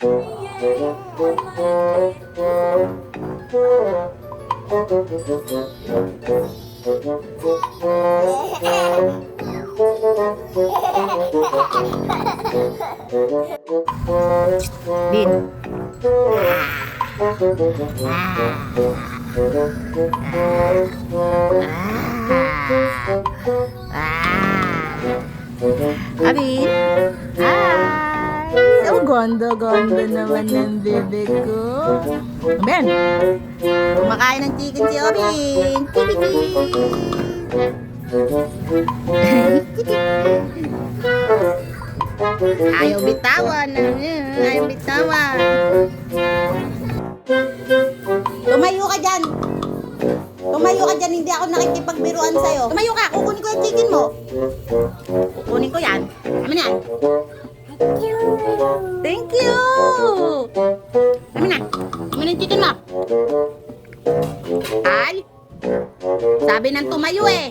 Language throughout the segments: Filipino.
Bin. Abin. Hi. Ang ganda-ganda naman ng bebe ko. Ben. Kumakain ng chicken si Obin. Ayaw bitawan. Ayaw bitawan. Tumayo ka dyan. Tumayo ka dyan. Hindi ako nakikipagbiruan sa'yo. Tumayo ka. Kukunin ko yung chicken mo. Kukunin ko yan. Amin yan. Thank you. Amin na. Amin yung chicken mo. Ay. Sabi ng tumayo eh.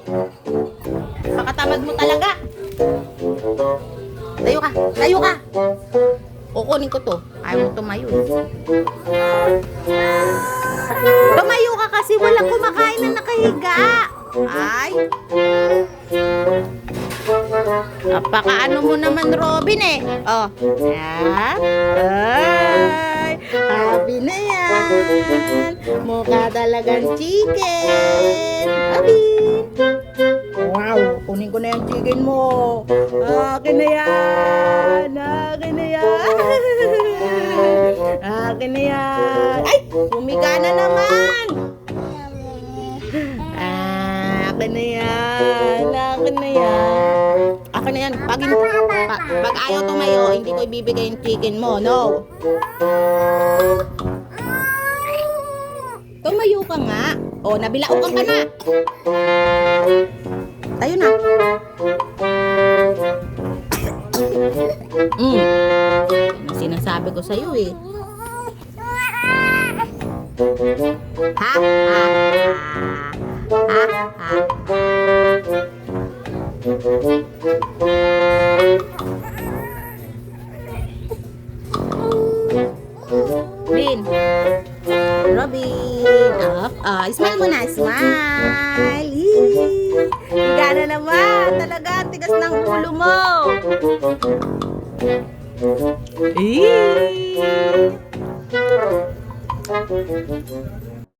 Pakatamad mo talaga. Tayo ka. Tayo ka. Kukunin ko to. Ayaw mo tumayo eh. Tumayo ka kasi walang kumakain na nakahiga. Ay. Napakaano mo naman, Robin eh. Oh. Yeah. Ay. Happy na yan. Mukha talagang chicken. Abin. Wow. Kunin ko na yung chicken mo. Akin na yan. Akin na yan. Akin na yan. Ay! Humiga na naman. Akin na yan. Akin na yan. Akin na yan. Pag ayaw tumayo, hindi ko ibibigay yung chicken mo. No. Tumayo ka nga. O, nabilaukan ka na. Tayo na. Ano sinasabi ko sa'yo eh. Ha? Ha? Ha? Ha? Bin. Robin. Up. Smile mo na. Smile. Higa na naman. Talaga, tigas ng ulo mo.